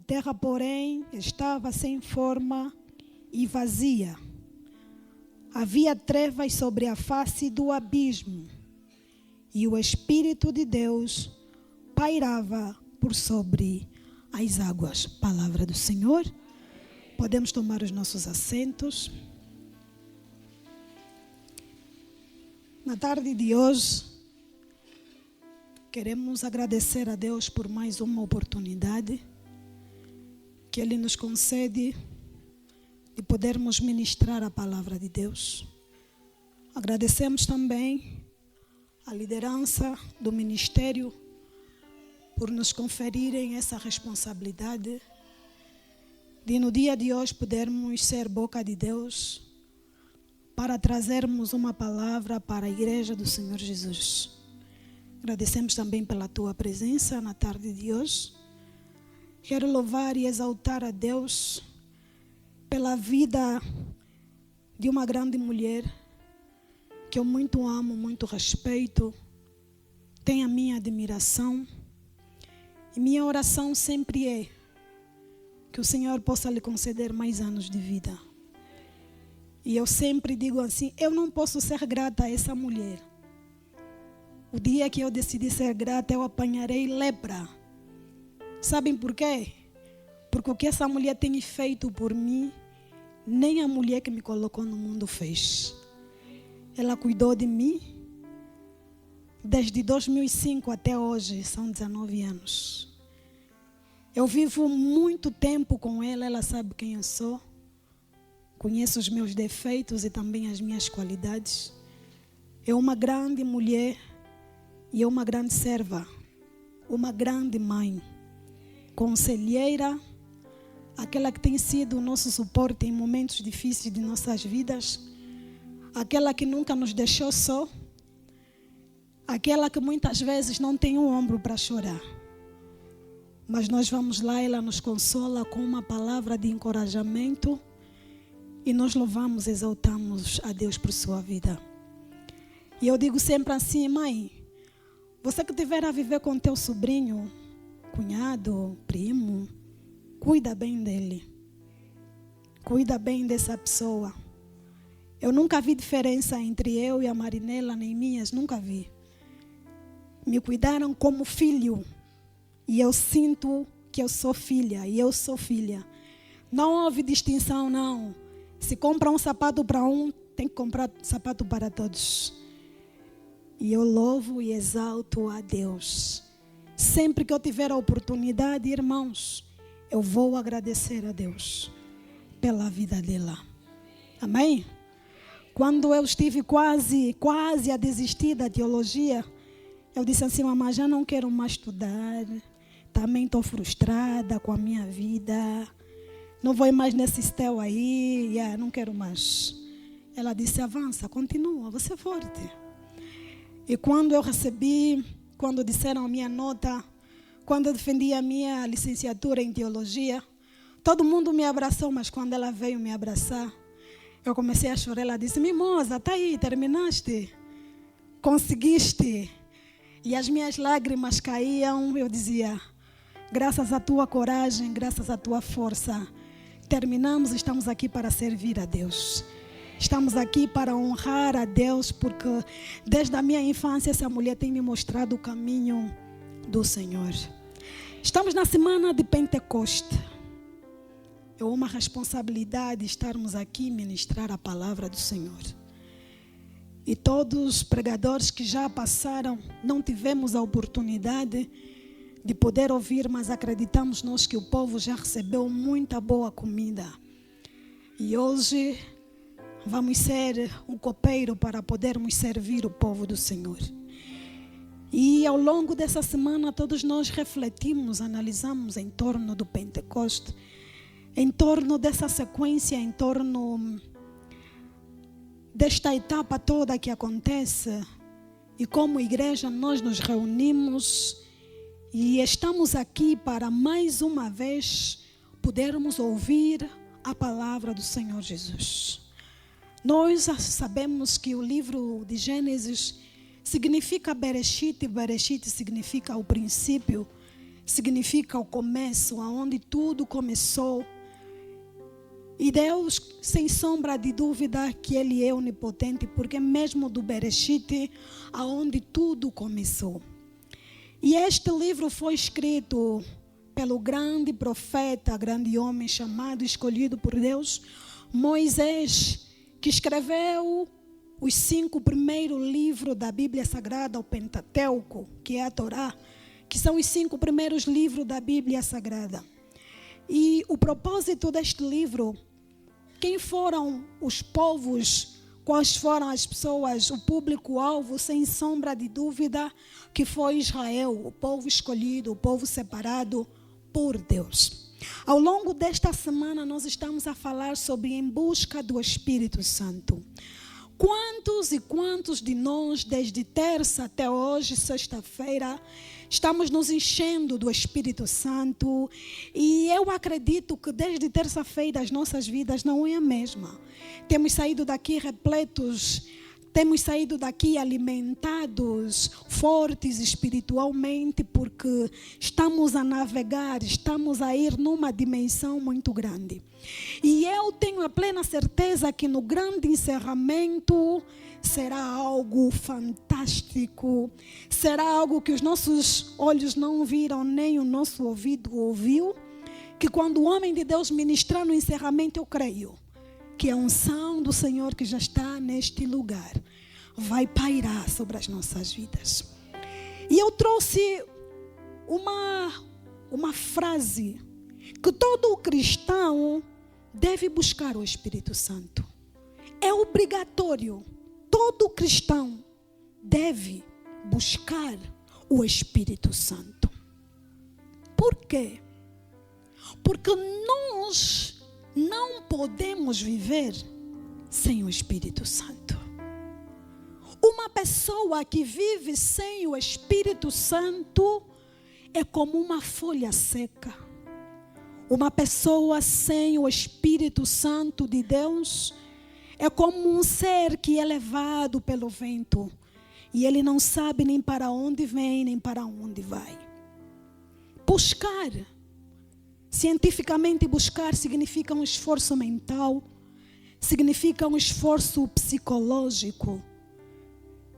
terra, porém, estava sem forma e vazia. Havia trevas sobre a face do abismo, e o Espírito de Deus pairava por sobre as águas. Palavra do Senhor. Podemos tomar os nossos assentos. Na tarde de hoje, queremos agradecer a Deus por mais uma oportunidade que Ele nos concede de podermos ministrar a palavra de Deus. Agradecemos também a liderança do ministério por nos conferirem essa responsabilidade de no dia de hoje podermos ser boca de Deus para trazermos uma palavra para a igreja do Senhor Jesus. Agradecemos também pela tua presença na tarde de hoje. Quero louvar e exaltar a Deus pela vida de uma grande mulher que eu muito amo, muito respeito, tem a minha admiração. E minha oração sempre é que o Senhor possa lhe conceder mais anos de vida. E eu sempre digo assim, eu não posso ser grata a essa mulher. O dia que eu decidi ser grata, eu apanharei lepra. Sabem por quê? Porque o que essa mulher tem feito por mim, nem a mulher que me colocou no mundo fez. Ela cuidou de mim desde 2005 até hoje, são 19 anos. Eu vivo muito tempo com ela, ela sabe quem eu sou. Conhece os meus defeitos e também as minhas qualidades. É uma grande mulher e é uma grande serva, uma grande mãe, conselheira, aquela que tem sido o nosso suporte em momentos difíceis de nossas vidas, aquela que nunca nos deixou só, aquela que muitas vezes não tem um ombro para chorar. Mas nós vamos lá, ela nos consola com uma palavra de encorajamento e nós louvamos, exaltamos a Deus por sua vida. E eu digo sempre assim, mãe, você que estiver a viver com teu sobrinho, cunhado, primo, cuida bem dele. Cuida bem dessa pessoa. Eu nunca vi diferença entre eu e a Marinela, nem minhas, nunca vi. Me cuidaram como filho. E eu sinto que eu sou filha, e eu sou filha. Não houve distinção, não. Se compra um sapato para um, tem que comprar sapato para todos. E eu louvo e exalto a Deus. Sempre que eu tiver a oportunidade, irmãos, eu vou agradecer a Deus pela vida dela. Amém? Quando eu estive quase a desistir da teologia, eu disse assim, mamãe, já não quero mais estudar. Também estou frustrada com a minha vida. Não vou mais nesse estel aí. Não quero mais. Ela disse, avança, continua, você é forte. E quando eu recebi, quando disseram a minha nota, quando eu defendi a minha licenciatura em teologia, todo mundo me abraçou, mas quando ela veio me abraçar, eu comecei a chorar. Ela disse, mimosa, tá aí, terminaste, conseguiste. E as minhas lágrimas caíam, eu dizia, graças à tua coragem, graças à tua força, terminamos, estamos aqui para servir a Deus. Estamos aqui para honrar a Deus, porque desde a minha infância essa mulher tem me mostrado o caminho do Senhor. Estamos na semana de Pentecoste. É uma responsabilidade estarmos aqui e ministrar a palavra do Senhor. E todos os pregadores que já passaram, não tivemos a oportunidade de poder ouvir, mas acreditamos nós que o povo já recebeu muita boa comida. E hoje vamos ser um copeiro para podermos servir o povo do Senhor. E ao longo dessa semana todos nós refletimos, analisamos em torno do Pentecoste, em torno dessa sequência, em torno desta etapa toda que acontece. E como igreja nós nos reunimos e estamos aqui para mais uma vez podermos ouvir a palavra do Senhor Jesus. Nós sabemos que o livro de Gênesis significa Bereshit, e Bereshit significa o princípio. significa o começo, aonde tudo começou. E Deus, sem sombra de dúvida, que Ele é onipotente, porque mesmo do Bereshit, aonde tudo começou. E este livro foi escrito pelo grande profeta, grande homem chamado, escolhido por Deus, Moisés, que escreveu os 5 primeiros livros da Bíblia Sagrada, o Pentateuco, que é a Torá, que são os 5 primeiros livros da Bíblia Sagrada. E o propósito deste livro, quem foram os povos, quais foram as pessoas, o público-alvo, sem sombra de dúvida, que foi Israel, o povo escolhido, o povo separado por Deus. Ao longo desta semana nós estamos a falar sobre Em Busca do Espírito Santo. Quantos e quantos de nós, desde terça até hoje, sexta-feira, estamos nos enchendo do Espírito Santo? E eu acredito que desde terça-feira as nossas vidas não é a mesma. Temos saído daqui repletos, temos saído daqui alimentados, fortes espiritualmente, porque estamos a navegar, estamos a ir numa dimensão muito grande. E eu tenho a plena certeza que no grande encerramento será algo fantástico, será algo que os nossos olhos não viram, nem o nosso ouvido ouviu, que quando o homem de Deus ministrar no encerramento, eu creio que a unção do Senhor que já está neste lugar vai pairar sobre as nossas vidas. E eu trouxe uma frase que todo cristão deve buscar o Espírito Santo. É obrigatório. Todo cristão deve buscar o Espírito Santo. Por quê? Porque nós não podemos viver sem o Espírito Santo. Uma pessoa que vive sem o Espírito Santo é como uma folha seca. Uma pessoa sem o Espírito Santo de Deus é como um ser que é levado pelo vento e ele não sabe nem para onde vem, nem para onde vai. Buscar, cientificamente buscar, significa um esforço mental, significa um esforço psicológico,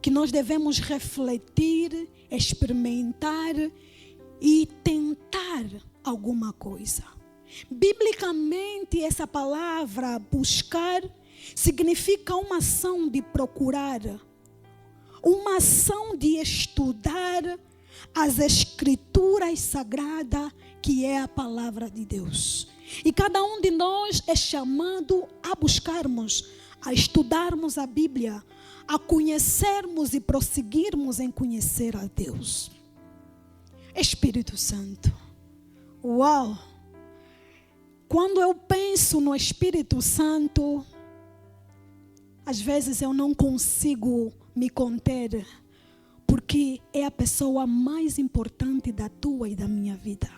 que nós devemos refletir, experimentar e tentar alguma coisa. Biblicamente, essa palavra buscar significa uma ação de procurar, uma ação de estudar as Escrituras Sagradas, que é a palavra de Deus. E cada um de nós é chamado a buscarmos, a estudarmos a Bíblia, a conhecermos e prosseguirmos em conhecer a Deus. Espírito Santo. Uau! Quando eu penso no Espírito Santo, às vezes eu não consigo me conter, porque é a pessoa mais importante da tua e da minha vida.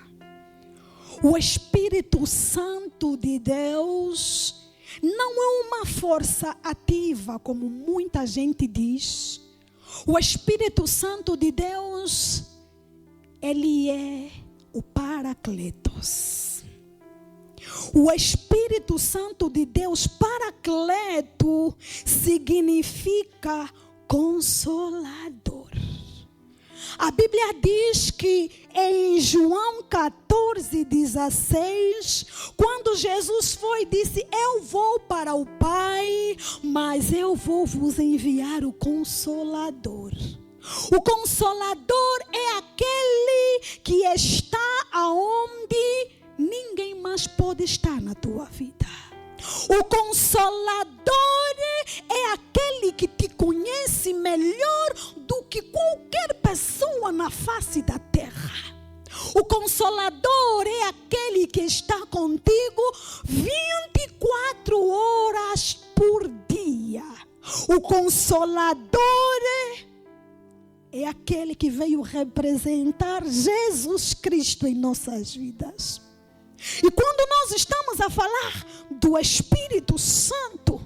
O Espírito Santo de Deus não é uma força ativa, como muita gente diz. O Espírito Santo de Deus, ele é o Paracletos. O Espírito Santo de Deus, Paracleto, significa Consolador. A Bíblia diz que em João 14:16, quando Jesus foi, disse: eu vou para o Pai, mas eu vou vos enviar o Consolador. O Consolador é aquele que está aonde ninguém mais pode estar na tua vida. O Consolador é aquele que te conhece melhor do que qualquer pessoa na face da terra. O Consolador é aquele que está contigo 24 horas por dia. O Consolador é aquele que veio representar Jesus Cristo em nossas vidas. E quando nós estamos a falar do Espírito Santo,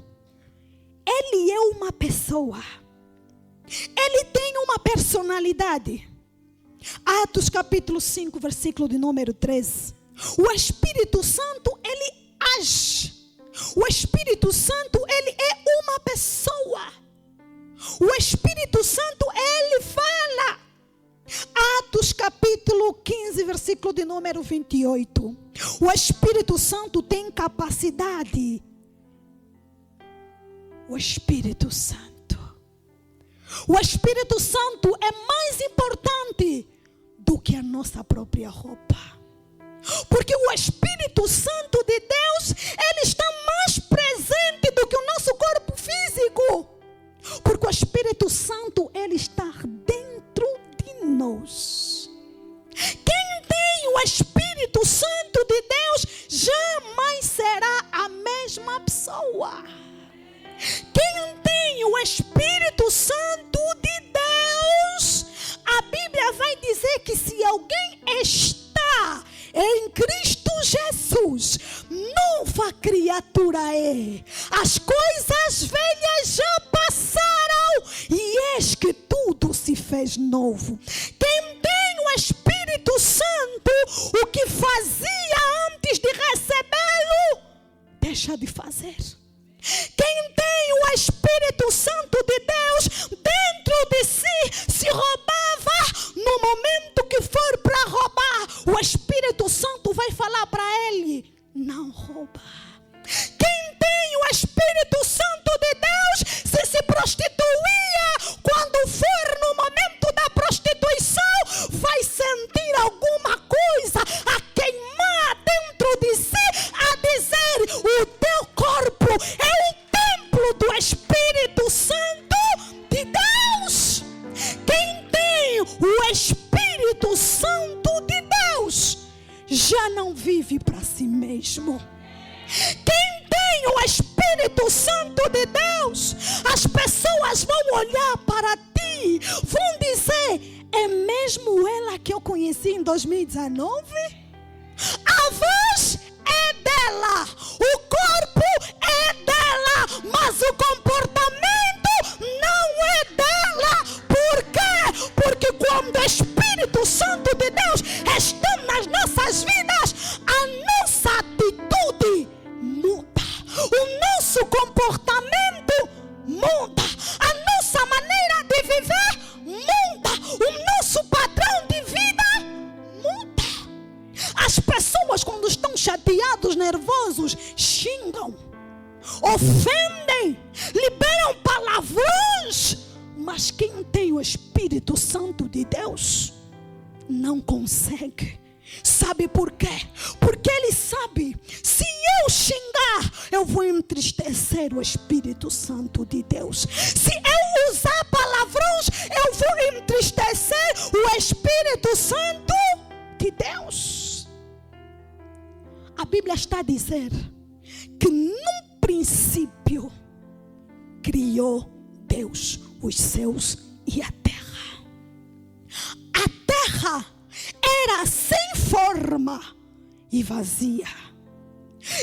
ele é uma pessoa. Ele tem uma personalidade. Atos capítulo 5, versículo de número 13. O Espírito Santo, ele age. O Espírito Santo, ele é uma pessoa. O Espírito Santo, ele fala. Atos capítulo 15, versículo de número 28. O Espírito Santo tem capacidade. O Espírito Santo. O Espírito Santo é mais importante do que a nossa própria roupa. Porque o Espírito Santo de Deus, ele está mais presente do que o nosso corpo físico. Porque o Espírito Santo, ele está dentro de nós. Quem tem o Espírito Santo de Deus jamais será a mesma pessoa. Quem tem o Espírito Santo de Deus, a Bíblia vai dizer que se alguém está em Cristo Jesus, nova criatura é. As coisas velhas já passaram e eis que tudo se fez novo. Quem tem o Espírito Santo, o que fazia antes de recebê-lo, deixa de fazer. Quem tem o Espírito Santo de Deus dentro de si, se roubava, no momento que for para roubar, o Espírito Santo vai falar para ele: não rouba. Quem tem o Espírito Santo de Deus, se prostituía, quando for no momento da prostituição, vai sentir alguma coisa a queimar dentro de si, a dizer: o teu corpo é o templo do Espírito Santo de Deus. Quem tem o Espírito Santo de Deus já não vive para si mesmo. Quem tem o Espírito Santo de Deus, as pessoas vão olhar para ti, vão dizer: é mesmo ela que eu conheci em 2019? A voz é dela, o corpo é dela, mas o comportamento não é dela. Por quê? Porque quando o Espírito Santo de Deus está nas nossas vidas, a nossa atitude muda, o nosso comportamento muda, a nossa maneira de viver muda, o nosso padrão de vida muda. As pessoas, quando estão chateados, nervosos, xingam, ofendem, liberam palavrões. Mas quem tem o Espírito Santo de Deus não consegue. Sabe por quê? Porque ele sabe, se eu xingar, eu vou entristecer o Espírito Santo de Deus. Se eu usar palavrões, eu vou entristecer o Espírito Santo de Deus. A Bíblia está a dizer que no princípio criou Deus os céus e a terra. A terra era sem forma e vazia.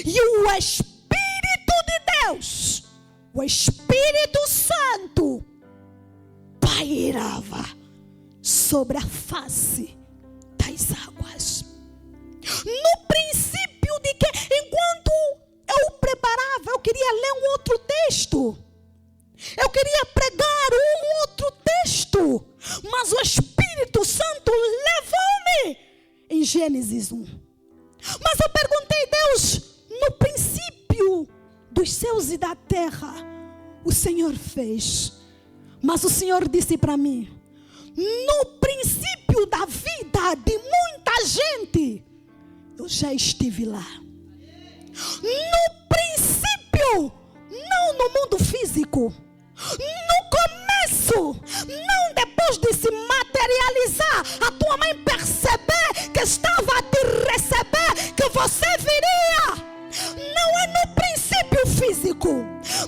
E o Espírito de Deus, o Espírito Santo, pairava sobre a face das águas. No princípio de que, enquanto eu preparava, eu queria ler um outro texto. Eu queria pregar um outro texto. Mas o Espírito Santo levou-me em Gênesis 1. Mas eu perguntei: Deus, no princípio dos céus e da terra, o Senhor fez. Mas o Senhor disse para mim: no princípio da vida de muita gente, eu já estive lá. No princípio, não no mundo físico. No começo, não depois de se materializar, a tua mãe perceber que estava a te receber, que você viria. Não é no princípio físico,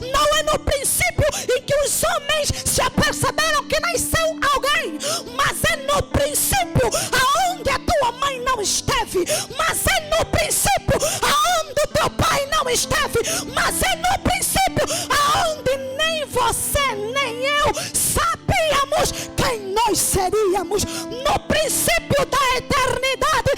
não é no princípio em que os homens já perceberam que nasceu alguém, mas é no princípio aonde a tua mãe não esteve, mas é no princípio aonde o teu pai não esteve, mas é no princípio aonde nem você nem eu sabíamos quem nós nós seríamos. No princípio da eternidade,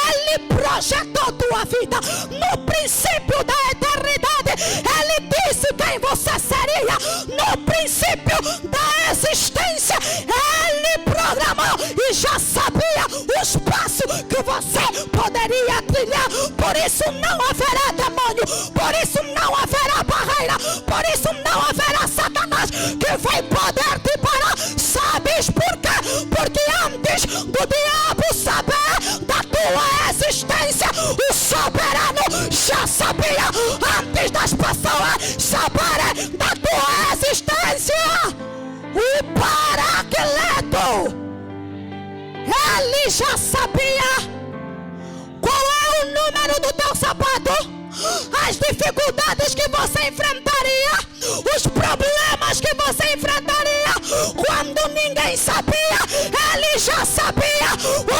Ele projetou tua vida. No princípio da eternidade, Ele disse quem você seria. No princípio da existência, Ele programou e já sabia o espaço que você poderia trilhar. Por isso não haverá demônio, por isso não haverá barreira, por isso não haverá Satanás que vai poder te parar. Sabes por quê? Porque antes do diabo saber da tua existência, o soberano já sabia. Antes das pessoas saberem da tua existência, o Paracleto, ele já sabia qual é o número do teu sapato, as dificuldades que você enfrentaria, os problemas que você enfrentaria. Quando ninguém sabia, Ele já sabia.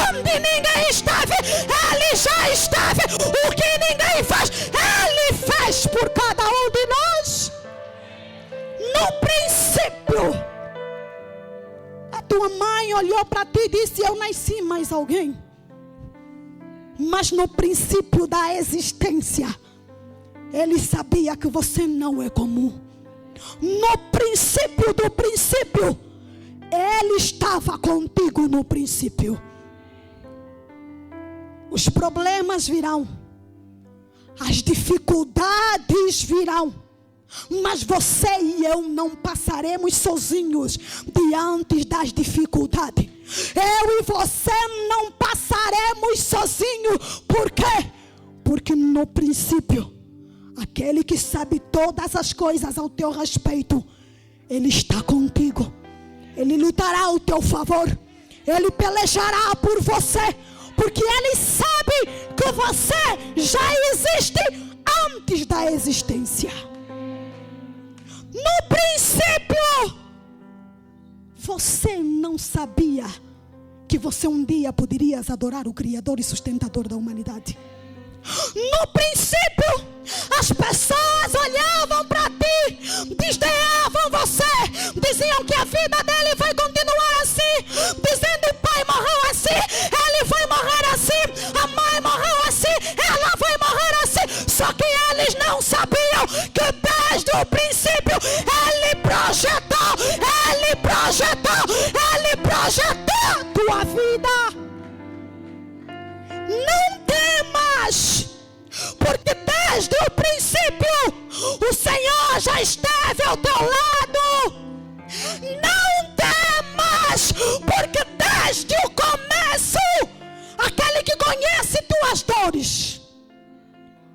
Onde ninguém esteve, Ele já esteve. O que ninguém fez, Ele fez por cada um de nós. No princípio, a tua mãe olhou para ti e disse: eu nasci mais alguém. Mas no princípio da existência, Ele sabia que você não é comum. No princípio do princípio, Ele estava contigo no princípio. Os problemas virão, as dificuldades virão, mas você e eu não passaremos sozinhos diante das dificuldades. Eu e você não passaremos sozinhos. Por quê? Porque no princípio, aquele que sabe todas as coisas ao teu respeito, Ele está contigo. Ele lutará ao teu favor. Ele pelejará por você. Porque Ele sabe que você já existe antes da existência. No princípio, você não sabia que você um dia poderia adorar o Criador e sustentador da humanidade. No princípio, as pessoas olhavam para ti, desdenhavam você, diziam que a vida dele vai continuar assim, dizendo: o pai morreu assim, ele vai morrer assim, a mãe morreu assim, ela vai morrer assim. Só que eles não sabiam que desde o princípio Ele projetou tua vida. Não temas, porque desde o princípio o Senhor já esteve ao teu lado. Não temas, porque desde o começo, aquele que conhece tuas dores,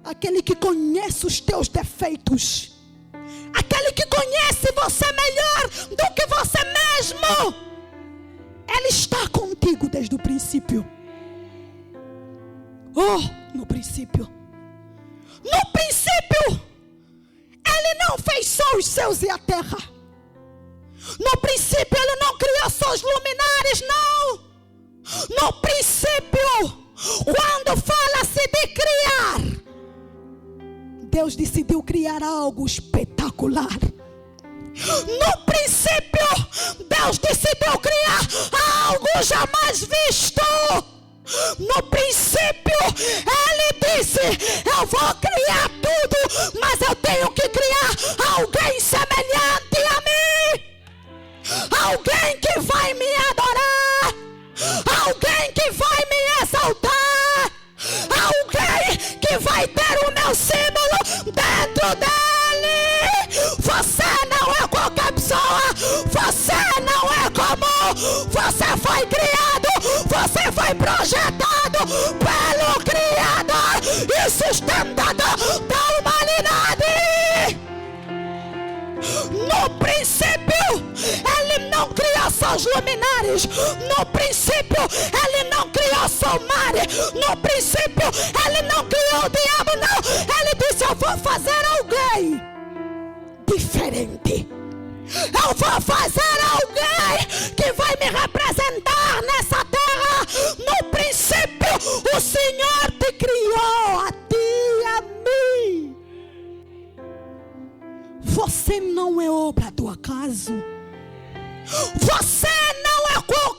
aquele que conhece os teus defeitos, aquele que conhece você melhor do que você mesmo, Ele está contigo desde o princípio. No princípio, Ele não fez só os céus e a terra. No princípio, Ele não criou só os luminares, não. No princípio, quando fala-se de criar, Deus decidiu criar algo espetacular. No princípio, Deus decidiu criar algo jamais visto. No princípio, Ele disse: eu vou criar tudo, mas eu tenho que criar alguém semelhante a mim. Alguém que vai me adorar, alguém que vai me exaltar, alguém que vai ter o meu símbolo dentro dele. Você não é qualquer pessoa, você não é comum, você foi criado, você foi projetado pelo Criador e sustentador da humanidade. No princípio, Ele não criou só os luminares. No princípio, Ele não criou só o mar. No princípio, Ele não criou o diabo, não. Ele disse: eu vou fazer alguém diferente. Eu vou fazer alguém que vai me representar nessa terra. No princípio, o Senhor te criou, a ti e a mim. Você não é obra do acaso. Você não é qualquer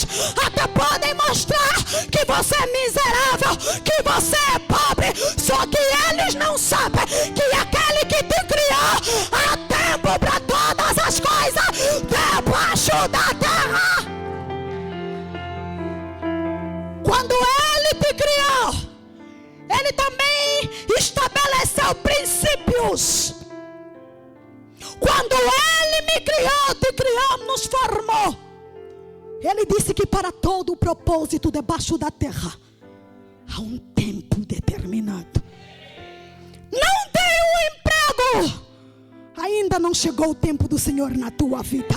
pessoas até podem mostrar que você é miserável, que você é pobre, só que eles não sabem que aquele que te criou há tempo para todas as coisas debaixo da terra. Quando ele te criou, ele também estabeleceu princípios. Quando ele me criou, te criou, nos formou, ele disse que para todo o propósito debaixo da terra há um tempo determinado. Não tem um emprego, ainda não chegou o tempo do Senhor na tua vida.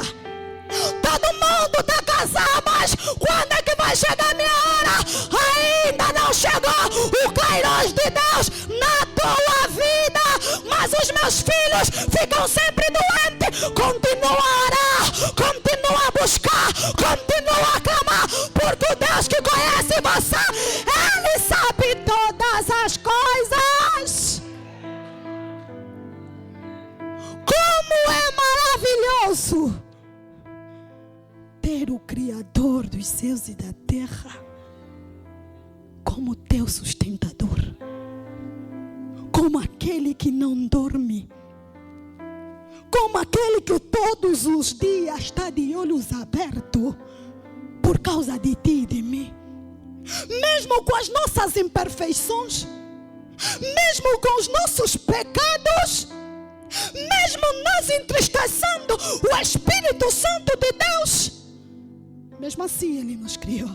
Todo mundo está casado, mas quando é que vai chegar a minha hora? Ainda não chegou o Kairos de Deus na tua vida. Mas os meus filhos ficam sempre doentes. Continua a orar, continua a buscar, continua a clamar, porque o Deus que conhece você, Ele sabe todas as coisas. Como é maravilhoso ter o Criador dos céus e da terra como teu sustentador, como aquele que não dorme, como aquele que todos os dias está de olhos abertos por causa de ti e de mim. Mesmo com as nossas imperfeições, mesmo com os nossos pecados, mesmo nós entristecendo o Espírito Santo de Deus, mesmo assim Ele nos criou.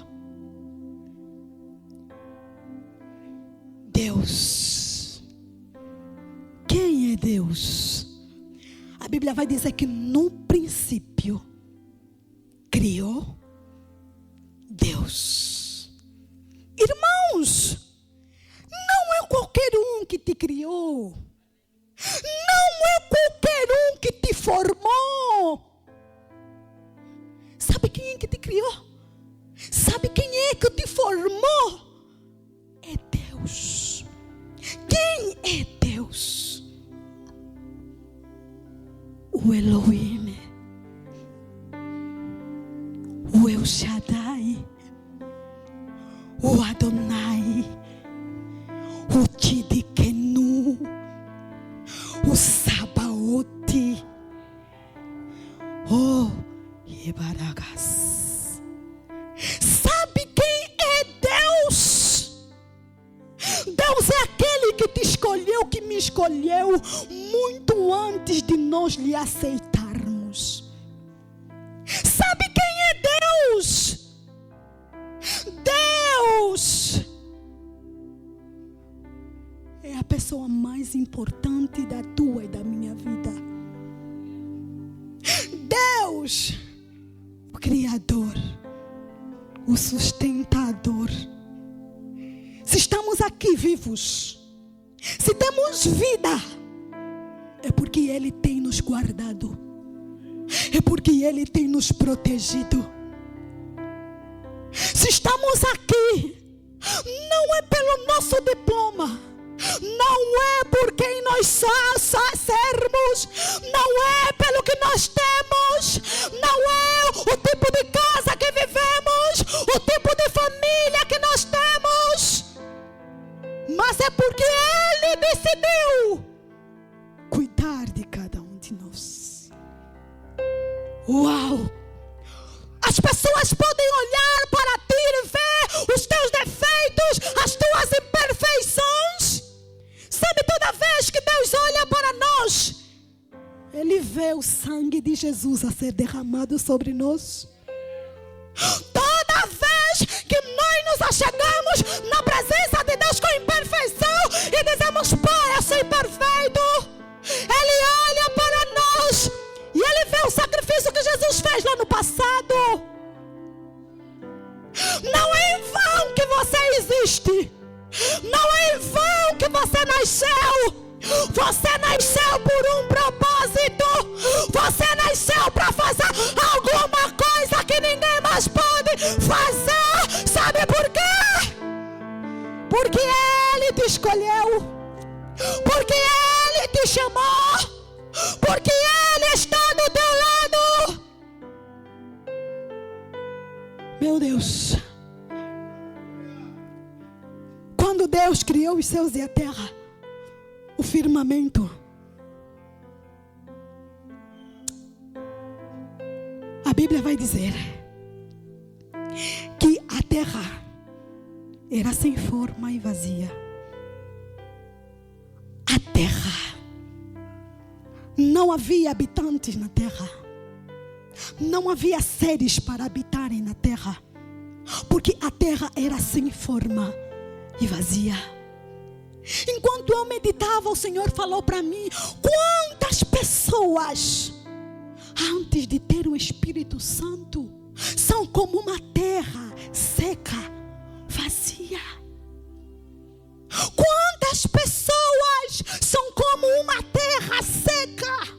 Deus. Quem é Deus? A Bíblia vai dizer que no princípio criou Deus. Irmãos, não é qualquer um que te criou. Não é qualquer um que te formou. Sabe quem é que te criou? Sabe quem é que te formou? É Deus. Quem é Deus? O Elohim, o El Shaddai, o Adonai, o Tidikenu, o Sabaote, o Ibaragas. Sabe quem é Deus? Deus é aquele que te escolheu, que me escolheu muito antes de nós lhe aceitarmos. Sabe quem é Deus? Deus é a pessoa mais importante da tua e da minha vida. Deus, o Criador, o sustentador. Se estamos aqui vivos, se temos vida, é porque Ele tem nos guardado, é porque Ele tem nos protegido. Se estamos aqui, não é pelo nosso diploma, não é por quem nós sermos, não é pelo que nós temos, não é o tipo de casa que vivemos, o tipo de família que nós temos, mas é porque Ele decidiu cuidar de cada um de nós. Uau! As pessoas podem olhar para ti e ver os teus defeitos, as tuas imperfeições. Sabe, toda vez que Deus olha para nós, Ele vê o sangue de Jesus a ser derramado sobre nós. Toda vez que nós nos achegamos na presença de Deus com imperfeição e dizemos: Pai, eu sou imperfeito, Ele olha para nós e Ele vê o sacrifício que Jesus fez lá no passado. Não é em vão que você existe. Não é em vão que você nasceu. Você nasceu por um propósito. Você nasceu para fazer alguma coisa que ninguém mais pode fazer. Sabe por quê? Porque Ele te escolheu, porque Ele te chamou, porque Ele está do teu lado. Meu Deus. Deus. Quando Deus criou os céus e a terra, o firmamento, a Bíblia vai dizer que a terra era sem forma e vazia. A terra, não havia habitantes na terra, não havia seres para habitarem na terra, porque a terra era sem forma e vazia. Enquanto eu meditava, o Senhor falou para mim: quantas pessoas, antes de ter o Espírito Santo, são como uma terra seca, vazia. Quantas pessoas são como uma terra seca,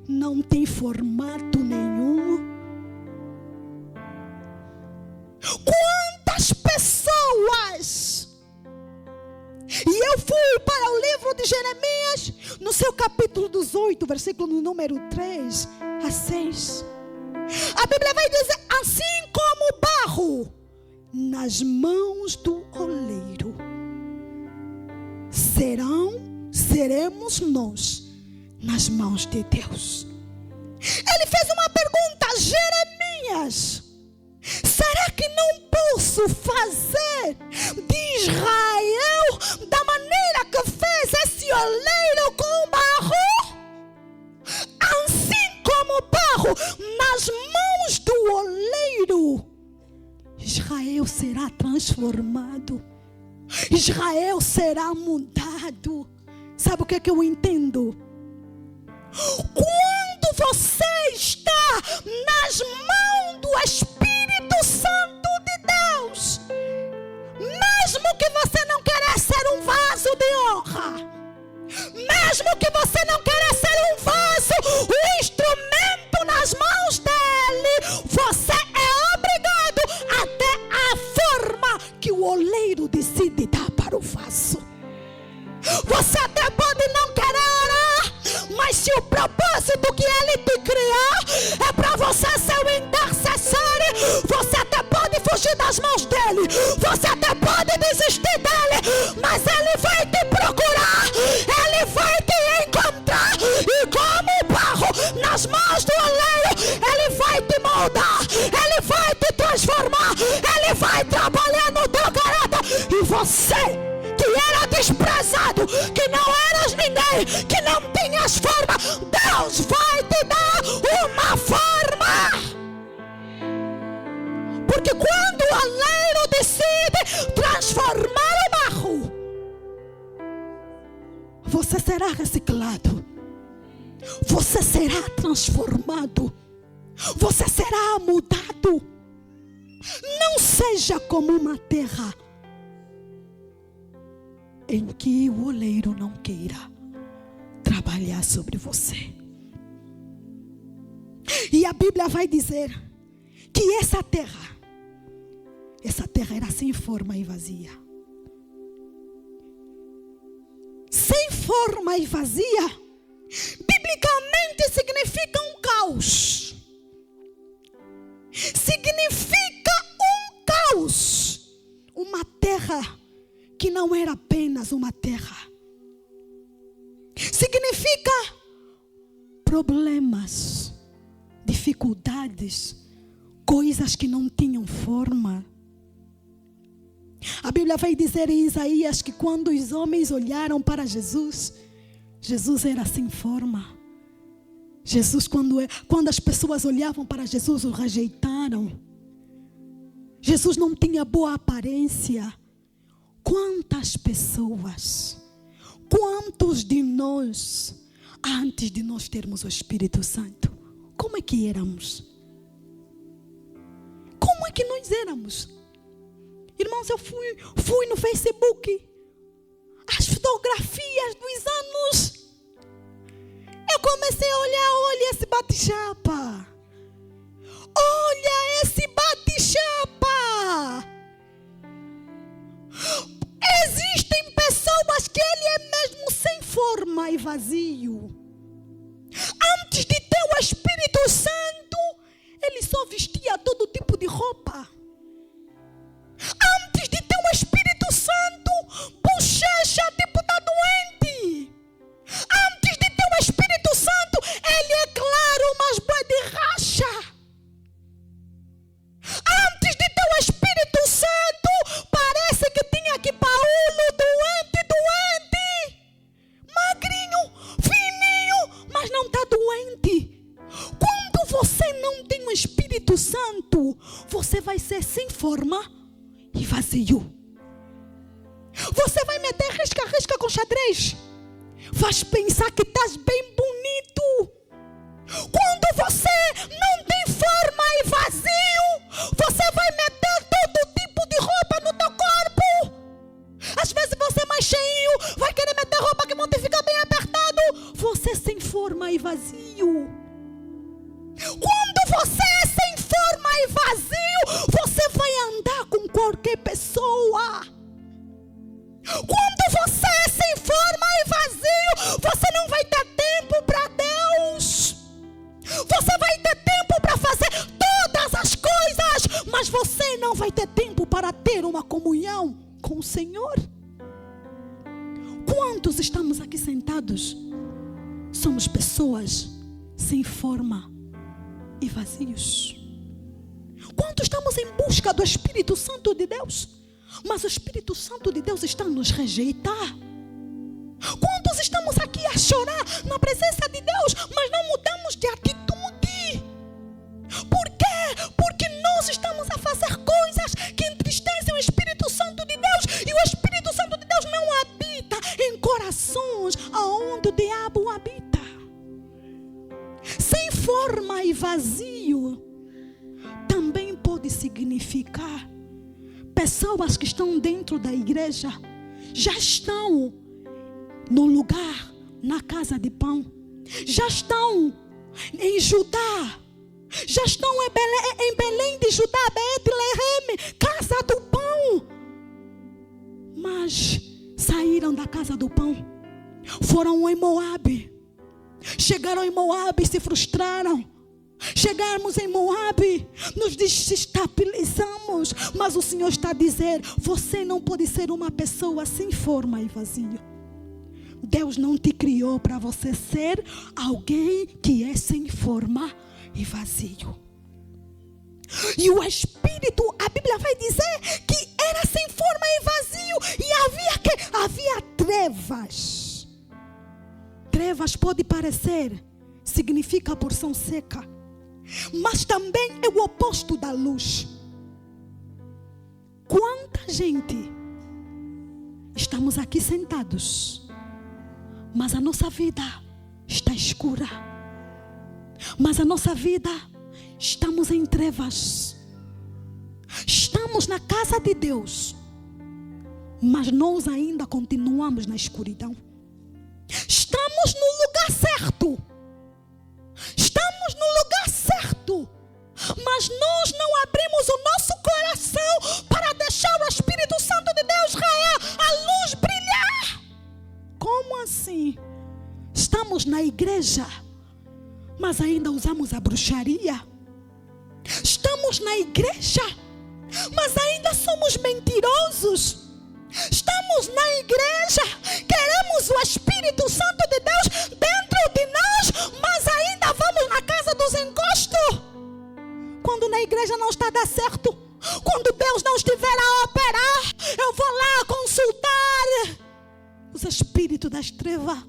não tem formato nenhum. Quantas pessoas. E eu fui para o livro de Jeremias, no seu capítulo 18, versículo número 3 a 6. A Bíblia vai dizer: assim como o barro nas mãos do oleiro, seremos nós nas mãos de Deus. Ele fez uma pergunta: Jeremias, será que não posso fazer de Israel da maneira que fez esse oleiro com barro? Assim como barro nas mãos do oleiro, Israel será transformado, Israel será mudado. Sabe o que é que eu entendo? Quando você está nas mãos do Espírito Santo de Deus, mesmo que você não queira ser um vaso de honra, mesmo que você não queira ser um vaso, um instrumento nas mãos dele, você é obrigado a ter a forma que o oleiro decide dar para o vaso. Você até pode não querer orar, mas se o propósito que ele te criou é para você ser o intercessor, você até pode fugir das mãos dele, você até pode desistir dele, mas ele vai te procurar, ele vai te encontrar, e como barro nas mãos do oleiro, ele vai te moldar, ele vai te transformar, ele vai trabalhar no teu caráter. E você que era desprezado, que não eras ninguém, que não tinhas forma, Deus vai te dar uma forma. Porque quando o oleiro decide transformar o barro, você será reciclado, você será transformado, você será mudado. Não seja como uma terra em que o oleiro não queira trabalhar sobre você. E a Bíblia vai dizer que essa terra era sem forma e vazia. Sem forma e vazia, biblicamente significa um caos. Significa um caos. Uma terra que não era apenas uma terra. Significa problemas, dificuldades, coisas que não tinham forma. A Bíblia vai dizer em Isaías que quando os homens olharam para Jesus, Jesus era sem forma. Jesus, quando as pessoas olhavam para Jesus, o rejeitaram. Jesus não tinha boa aparência. Quantas pessoas, quantos de nós, antes de nós termos o Espírito Santo, como é que éramos? Como é que nós éramos? Irmãos, eu fui no Facebook, as fotografias dos anos. Eu comecei a olhar, olha esse bate-chapa. Olha esse bate-chapa. Existem pessoas que ele é mesmo sem forma e vazio. Antes de ter o Espírito Santo, ele só vestia todo tipo de roupa. Espírito Santo, você vai ser sem forma e vazio. Você vai meter risca com xadrez. Vais pensar que estás bem bonito. Quando você não tem forma e vazio, você vai meter todo tipo de roupa no teu corpo. Às vezes você é mais cheio, vai querer meter roupa que vão te ficar bem apertado. Você sem forma e vazio. Quando você é sem forma e vazio, você vai andar com qualquer pessoa. Quando você é sem forma e vazio, você não vai ter tempo para Deus. Você vai ter tempo para fazer todas as coisas, mas você não vai ter tempo para ter uma comunhão com o Senhor. Quantos estamos aqui sentados? Somos pessoas sem forma e vazios. Quantos estamos em busca do Espírito Santo de Deus, mas o Espírito Santo de Deus está a nos rejeitar? Quantos estamos aqui a chorar na presença de Deus, mas não mudamos de atitude? Por quê? Porque nós estamos a fazer coisas que entristecem o Espírito Santo de Deus, e o Espírito Santo de Deus não habita em corações aonde o diabo habita. Sem forma e vazio também pode significar pessoas que estão dentro da igreja, já estão no lugar, na casa de pão, já estão em Judá, já estão em Belém de Judá, Betlehem, casa do pão, mas saíram da casa do pão, foram em Moabe, chegaram em Moabe e se frustraram. Chegarmos em Moabe, nos desestabilizamos, mas o Senhor está a dizer: você não pode ser uma pessoa sem forma e vazio. Deus não te criou para você ser alguém que é sem forma e vazio. E o Espírito, a Bíblia vai dizer que era sem forma e vazio, e havia trevas. Trevas pode parecer, significa porção seca, mas também é o oposto da luz. Quanta gente estamos aqui sentados, mas a nossa vida está escura, mas a nossa vida estamos em trevas. Estamos na casa de Deus, mas nós ainda continuamos na escuridão. Estamos no lugar certo, estamos no lugar certo, mas nós não abrimos o nosso coração para deixar o Espírito Santo de Deus raiar, a luz brilhar. Como assim? Estamos na igreja, mas ainda usamos a bruxaria. Estamos na igreja, mas ainda somos mentirosos. Estamos na igreja, queremos o Espírito Santo de Deus dentro de nós, mas ainda vamos na casa dos encostos. Quando na igreja não está a dar certo, quando Deus não estiver a operar, eu vou lá consultar os espíritos das trevas.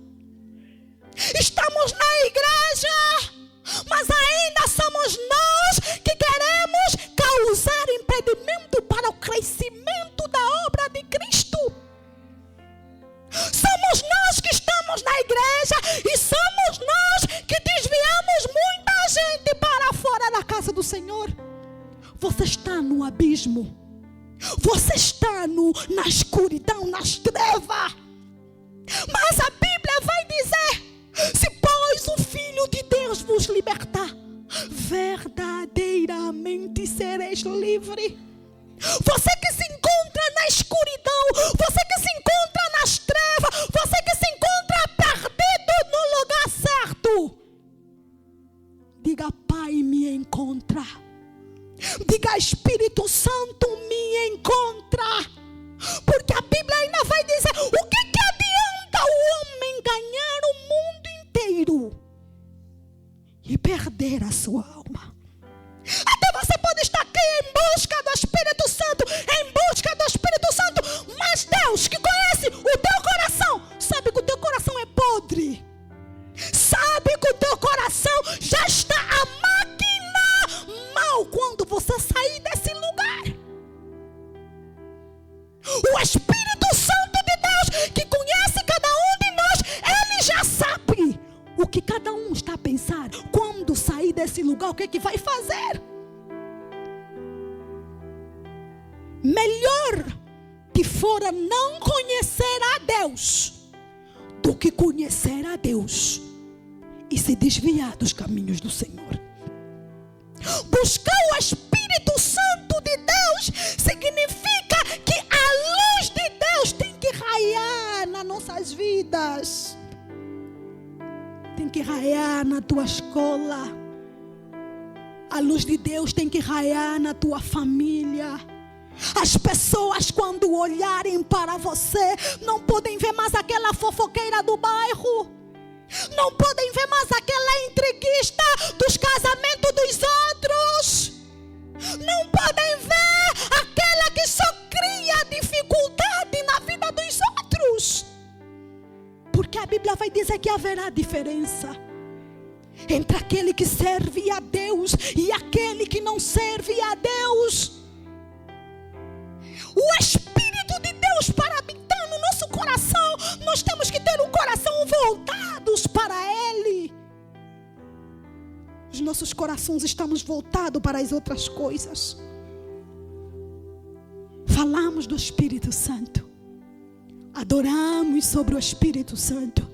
Estamos na igreja, mas ainda somos nós que queremos causar impedimento para o crescimento da obra de Cristo. Somos nós que estamos na igreja e somos nós que desviamos muita gente para fora da casa do Senhor. Você está no abismo, você está na escuridão, nas trevas, mas a Bíblia vai dizer: se pois o Filho de Deus vos libertar, verdadeiramente sereis livre. Você que se encontra na escuridão, você que se encontra nas trevas, você que se encontra perdido no lugar certo, diga: Pai, me encontra. Diga: Espírito Santo, me encontra. Porque a Bíblia ainda vai dizer: o que adianta o homem ganhar o mundo inteiro e perder a sua alma? Até você pode estar aqui em busca do Espírito Santo, em busca do Espírito Santo, mas Deus, que conhece o teu coração, sabe que o teu coração é podre, sabe que o teu coração já está a máquina desse lugar, o que é que vai fazer? Melhor te fora não conhecer a Deus do que conhecer a Deus e se desviar dos caminhos do Senhor. Buscar o Espírito Santo de Deus significa que a luz de Deus tem que raiar nas nossas vidas. Tem que raiar na tua escola. A luz de Deus tem que raiar na tua família. As pessoas, quando olharem para você, não podem ver mais aquela fofoqueira do bairro. Não podem ver mais aquela intriguista dos casamentos dos outros. Não podem ver aquela que só cria dificuldade na vida dos outros. Porque a Bíblia vai dizer que haverá diferença entre aquele que serve a Deus e aquele que não serve a Deus. O Espírito de Deus para habitar no nosso coração, nós temos que ter um coração voltados para Ele. Os nossos corações estamos voltados para as outras coisas. Falamos do Espírito Santo, adoramos sobre o Espírito Santo,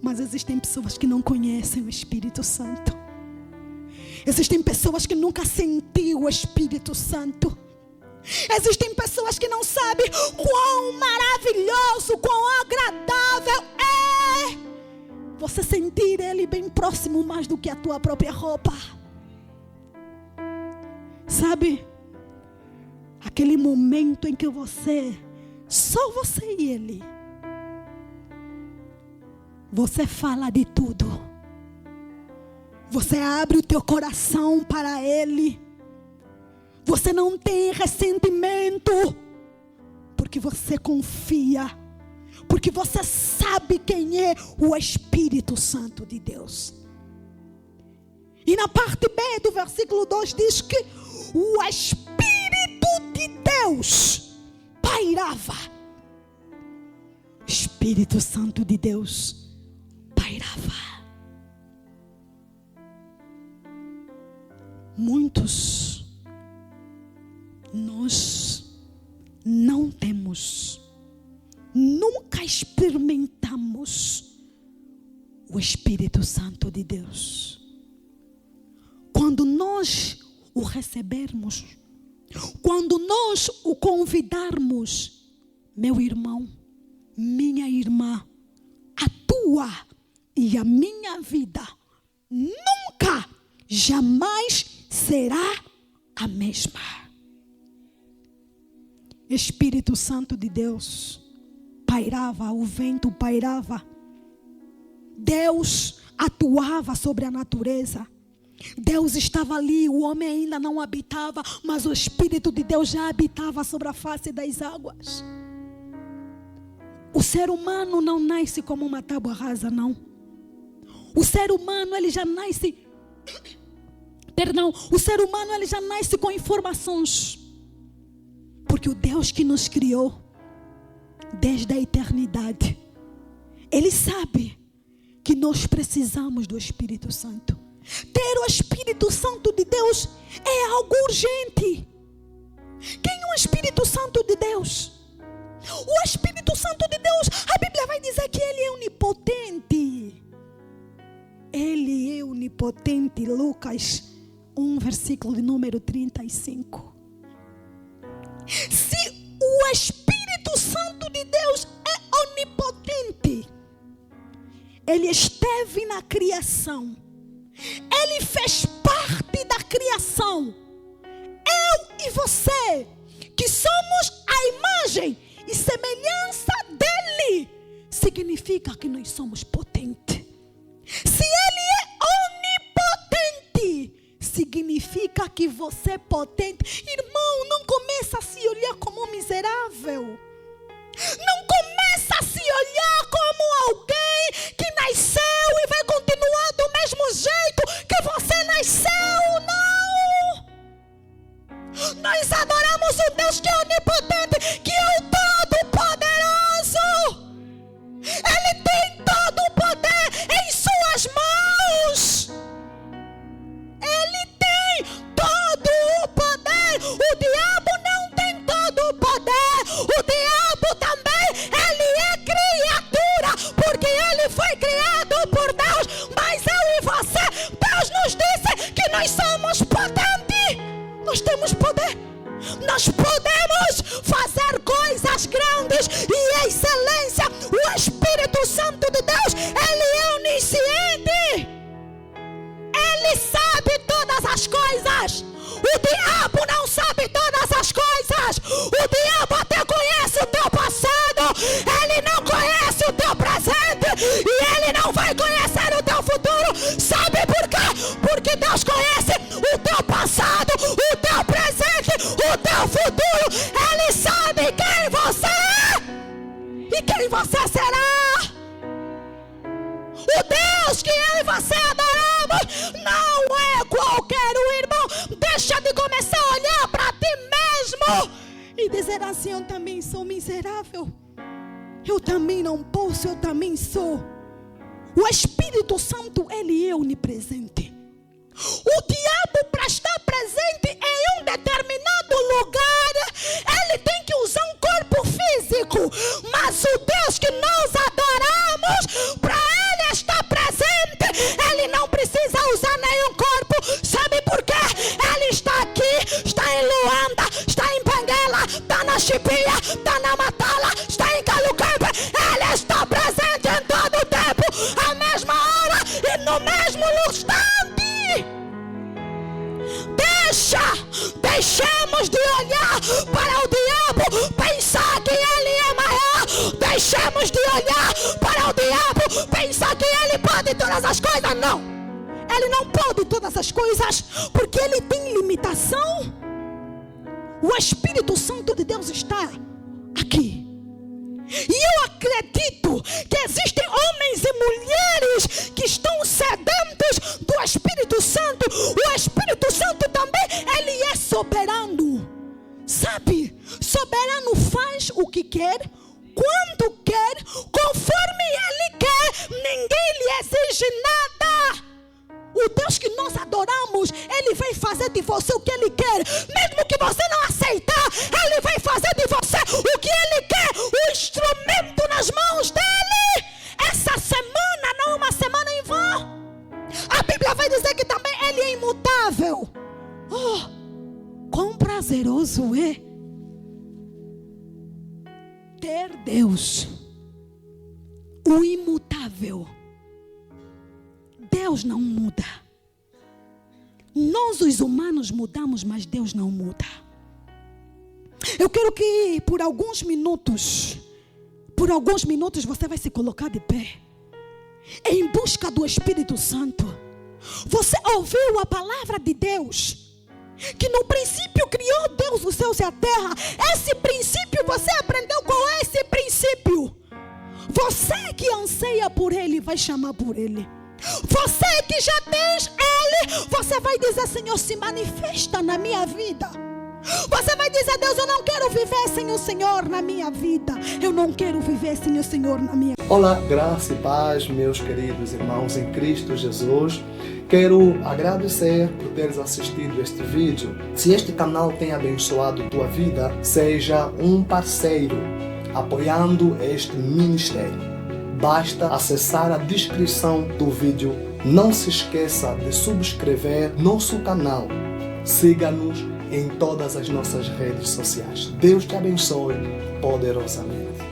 mas existem pessoas que não conhecem o Espírito Santo. Existem pessoas que nunca sentiram o Espírito Santo. Existem pessoas que não sabem quão maravilhoso, quão agradável é você sentir Ele bem próximo mais do que a tua própria roupa. Sabe? Aquele momento em que só você e Ele, você fala de tudo. Você abre o teu coração para Ele. Você não tem ressentimento, porque você confia, porque você sabe quem é o Espírito Santo de Deus. E na parte B do versículo 2 diz que o Espírito de Deus pairava. Espírito Santo de Deus pairava. Nós não temos, nunca experimentamos o Espírito Santo de Deus. Quando nós o recebermos, quando nós o convidarmos, meu irmão, minha irmã, a tua e a minha vida nunca, jamais será a mesma. Espírito Santo de Deus pairava, o vento pairava. Deus atuava sobre a natureza. Deus estava ali, o homem ainda não habitava, mas o Espírito de Deus já habitava sobre a face das águas. O ser humano não nasce como uma tábua rasa, não. O ser humano, ele já nasce... o ser humano, ele já nasce com informações. Porque o Deus que nos criou desde a eternidade, Ele sabe que nós precisamos do Espírito Santo. Ter o Espírito Santo de Deus é algo urgente. Quem é o Espírito Santo de Deus? O Espírito Santo de Deus, a Bíblia vai dizer que Ele é onipotente. Ele é onipotente. Lucas 1, versículo de número 35. Se o Espírito Santo de Deus é onipotente, Ele esteve na criação, Ele fez parte da criação. Eu e você, que somos a imagem e semelhança dEle, significa que nós somos potentes. Se Ele é onipotente, significa que você é potente. Irmão, não começa a se olhar como miserável. Não começa a se olhar como alguém que nasceu e vai continuar do mesmo jeito que você nasceu. Não! Nós adoramos um Deus que é onipotente, que é o Todo-Poderoso. Ele tem todo o poder em suas mãos. nós temos poder. Nós podemos fazer coisas grandes e excelência. O Espírito Santo de Deus, Ele é onisciente. Ele sabe todas as coisas. O diabo não sabe todas as coisas. O diabo até conhece o teu passado. Ele não conhece o teu presente. E ele não vai conhecer o teu futuro. Sabe por quê? Porque Deus conhece o teu passado, o teu presente, o teu futuro. Ele sabe quem você é e quem você será. O Deus que eu e você adoramos não é qualquer um, irmão. Deixa de começar a olhar para ti mesmo e dizer assim: eu também sou miserável, eu também não posso, eu também sou. O Espírito Santo, Ele é onipresente. O diabo, para estar presente em um determinado lugar, ele tem que usar um corpo físico. Mas o Deus que nós adoramos, para ele estar presente, ele não precisa usar nenhum corpo. Sabe por quê? Ele está aqui, está em Luanda, está em Benguela, está na Chipia, está na Matala, está em Calucampe. Ele está presente em todo o tempo, à mesma hora e no mesmo instante. Deixemos de olhar para o diabo, pensar que ele é maior. Deixemos de olhar para o diabo, pensar que ele pode todas as coisas. Não, ele não pode todas as coisas, porque ele tem limitação. O Espírito Santo de Deus está aqui. E eu acredito que existem homens e mulheres que estão sedentos do Espírito Santo. O Espírito Santo também, ele é soberano. Sabe? Soberano faz o que quer, quando quer, conforme ele quer. Ninguém lhe exige nada. O Deus que nós adoramos, ele vai fazer de você o que ele quer. Mesmo que você não aceitar, ele vai fazer de você o que ele quer. O instrumento nas mãos dele. Essa semana não é uma semana em vão. A Bíblia vai dizer que também ele é imutável. Oh, quão prazeroso é ter Deus, o imutável. Deus não muda. Nós os humanos mudamos, mas Deus não muda. Eu quero que por alguns minutos você vai se colocar de pé, em busca do Espírito Santo. Você ouviu a palavra de Deus, que no princípio criou Deus os céus e a terra. Esse princípio, você aprendeu qual é esse princípio? Você que anseia por ele, vai chamar por ele. Você que já tens ele, você vai dizer: Senhor, se manifesta na minha vida. Você vai dizer: Deus, eu não quero viver sem o Senhor na minha vida. Eu não quero viver sem o Senhor na minha vida. Olá, graça e paz, meus queridos irmãos em Cristo Jesus. Quero agradecer por teres assistido este vídeo. Se este canal tem abençoado tua vida, seja um parceiro apoiando este ministério. Basta acessar a descrição do vídeo. Não se esqueça de subscrever nosso canal. Siga-nos em todas as nossas redes sociais. Deus te abençoe poderosamente.